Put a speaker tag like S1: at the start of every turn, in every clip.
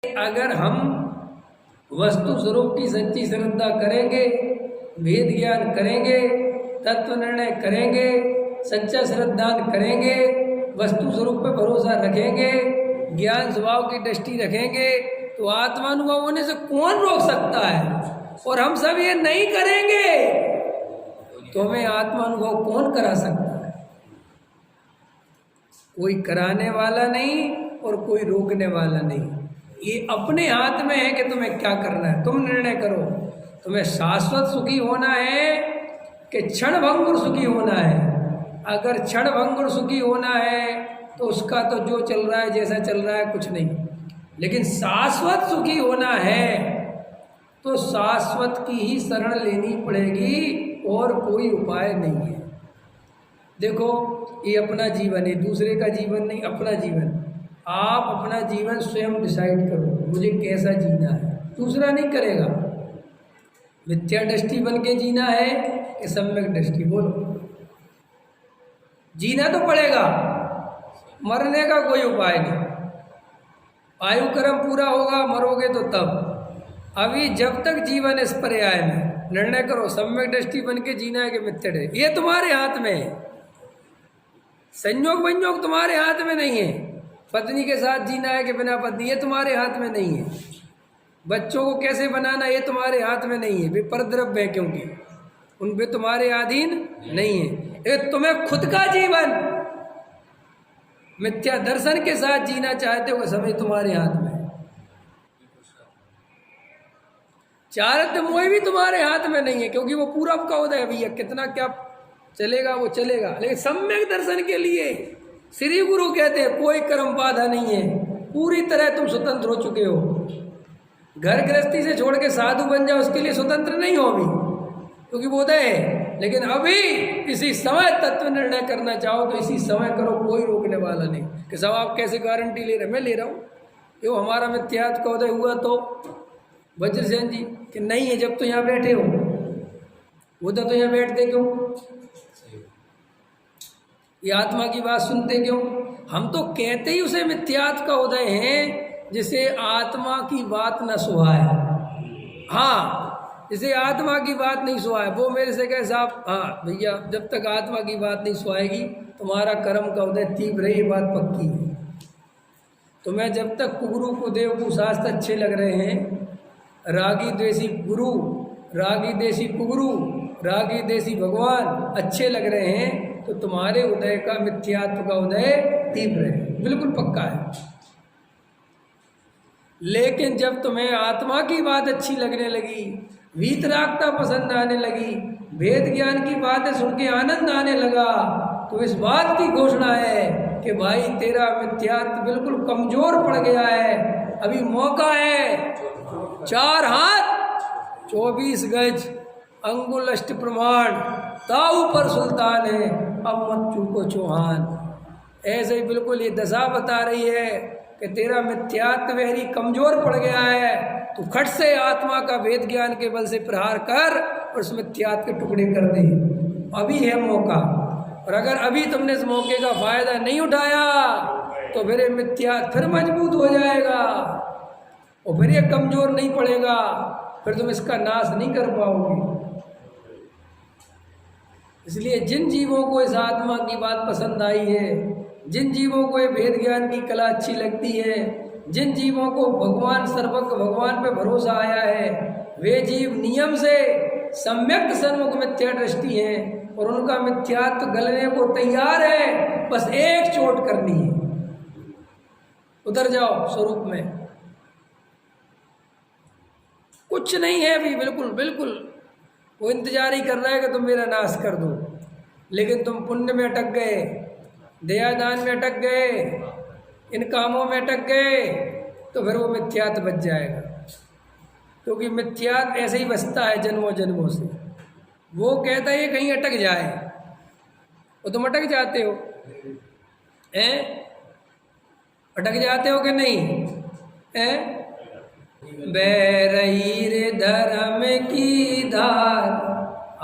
S1: अगर हम वस्तु स्वरूप की सच्ची श्रद्धा करेंगे, वेद ज्ञान करेंगे, तत्व निर्णय करेंगे, सच्चा श्रद्धान करेंगे, वस्तु स्वरूप पर भरोसा रखेंगे, ज्ञान स्वभाव की दृष्टि रखेंगे, तो आत्मानुभव होने से कौन रोक सकता है? और हम सब ये नहीं करेंगे तो हमें आत्मानुभव कौन करा सकता है? कोई कराने वाला नहीं और कोई रोकने वाला नहीं। ये अपने हाथ में है कि तुम्हें क्या करना है, तुम निर्णय करो। तुम्हें शाश्वत सुखी होना है कि क्षण भंगुर सुखी होना है। अगर क्षण भंगुर सुखी होना है तो उसका तो जो चल रहा है, जैसा चल रहा है, कुछ नहीं। लेकिन शाश्वत सुखी होना है तो शाश्वत की ही शरण लेनी पड़ेगी और कोई उपाय नहीं है। देखो, ये अपना जीवन है, दूसरे का जीवन नहीं, अपना जीवन। आप अपना जीवन स्वयं डिसाइड करो, मुझे कैसा जीना है, दूसरा नहीं करेगा। मिथ्या दृष्टि बन के जीना है कि सम्यक दृष्टि? बोलो। जीना तो पड़ेगा, मरने का कोई उपाय नहीं। आयु कर्म पूरा होगा, मरोगे तो तब। अभी जब तक जीवन इस पर्याय में निर्णय करो, सम्यक दृष्टि बन के जीना है कि मिथ्या दृष्टि। ये तुम्हारे हाथ में है। संयोग संयोग तुम्हारे हाथ में नहीं है। पत्नी के साथ जीना है कि बिना पत्नी, ये तुम्हारे हाथ में नहीं है। बच्चों को कैसे बनाना, ये तुम्हारे हाथ में नहीं है। वे परद्रव्य है, क्योंकि उन पे तुम्हारे अधीन नहीं है। ये तुम्हें खुद का जीवन मिथ्या दर्शन के साथ जीना चाहते हो, समय तुम्हारे हाथ में। चारित्र मोह भी तुम्हारे हाथ में नहीं है, क्योंकि वो पूरब का उदय है भैया, कितना क्या चलेगा वो चलेगा। लेकिन सम्यक दर्शन के लिए श्री गुरु कहते हैं कोई कर्म बाधा नहीं है, पूरी तरह तुम स्वतंत्र हो चुके हो। घर गृहस्थी से छोड़ के साधु बन जाओ, उसके लिए स्वतंत्र नहीं हो अभी, क्योंकि वो उदय है। लेकिन अभी इसी समय तत्व निर्णय करना चाहो तो इसी समय करो, कोई रोकने वाला नहीं। कि साहब आप कैसे गारंटी ले रहे? मैं ले रहा हूँ। क्यों? हमारा मिथ्यात्व का उदय हुआ तो वज्रसेन जी कि नहीं है, जब तो यहाँ बैठे हो। उधर तो यहाँ बैठते क्यों? ये आत्मा की बात सुनते क्यों? हम तो कहते ही उसे मिथ्यात्व का उदय है जिसे आत्मा की बात न सुहाए। हाँ, जिसे आत्मा की बात नहीं सुहाए वो मेरे से कहे साहब हाँ भैया, जब तक आत्मा की बात नहीं सुहाएगी तुम्हारा कर्म का उदय तीव्र है, ये बात पक्की है। तो मैं जब तक कुगुरु कुदेव को शास्त्र अच्छे लग रहे हैं, रागी द्वेषी गुरु, रागी देशी कुगुरु, रागी देशी भगवान अच्छे लग रहे हैं, तो तुम्हारे उदय का मिथ्यात्व का उदय तीव्र है, बिल्कुल पक्का है। लेकिन जब तुम्हें आत्मा की बात अच्छी लगने लगी, वीतरागता पसंद आने लगी, वेद ज्ञान की बातें सुन के आनंद आने लगा, तो इस बात की घोषणा है कि भाई तेरा मिथ्यात्व बिल्कुल कमजोर पड़ गया है। अभी मौका है। 4 हाथ 24 गज अंगुल अष्ट प्रमाण, ताऊ पर सुल्तान है, अब मत चूको चौहान। ऐसे ही बिल्कुल ये दशा बता रही है कि तेरा मिथ्यात्व वेरी कमजोर पड़ गया है। तो खट से आत्मा का वेद ज्ञान के बल से प्रहार कर और उस मिथ्यात्व के टुकड़े कर दे। अभी है मौका। और अगर अभी तुमने इस मौके का फायदा नहीं उठाया तो फिर मिथ्यात्व फिर मजबूत हो जाएगा और फिर ये कमजोर नहीं पड़ेगा, फिर तुम इसका नाश नहीं कर पाओगे। इसलिए जिन जीवों को इस आत्मा की बात पसंद आई है, जिन जीवों को ये वेद ज्ञान की कला अच्छी लगती है, जिन जीवों को भगवान सर्वज्ञ भगवान पे भरोसा आया है, वे जीव नियम से सम्यक सन्मुख मिथ्या दृष्टि है और उनका मिथ्यात्व गलने को तैयार है। बस एक चोट करनी है, उधर जाओ स्वरूप में। कुछ नहीं है अभी, बिल्कुल बिल्कुल। वो इंतजार ही कर रहा है कि तुम मेरा नाश कर दो। लेकिन तुम पुण्य में अटक गए, दयादान में अटक गए, इन कामों में अटक गए, तो फिर वो मिथ्यात्व बच जाएगा। क्योंकि मिथ्यात्व ऐसे ही बचता है जन्मों जन्मों से। वो कहता है कहीं अटक जाए, वो तुम अटक जाते हो हैं? अटक जाते हो कि नहीं हैं? बह रे धर्म की धार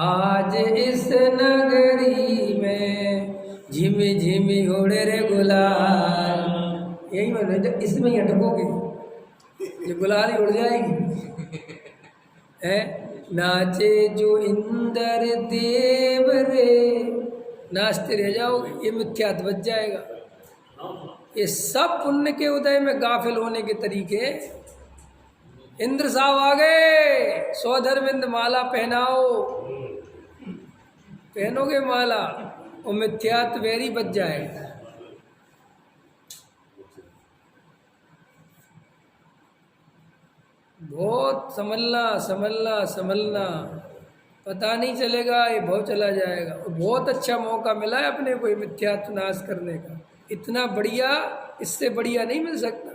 S1: आज इस नगरी में, झिमी झिमी उड़ रे गुलाल। यही मतलब इसमें ही अटकोगे। ये गुलाली उड़ जाएगी। है नाचे जो इंद्र देव रे, नाचते रह जाओगे, ये मिथ्यात बच जाएगा। ये सब पुण्य के उदय में गाफिल होने के तरीके। इंद्र साहब आ गए, सौधर्मिंद माला पहनाओ, पहनोगे माला, और मिथ्यात वैरी बच जाएगा। बहुत संभलना संभलना संभलना, पता नहीं चलेगा ये भाव चला जाएगा। और बहुत अच्छा मौका मिला है अपने को मिथ्यात्व नाश करने का, इतना बढ़िया, इससे बढ़िया नहीं मिल सकता।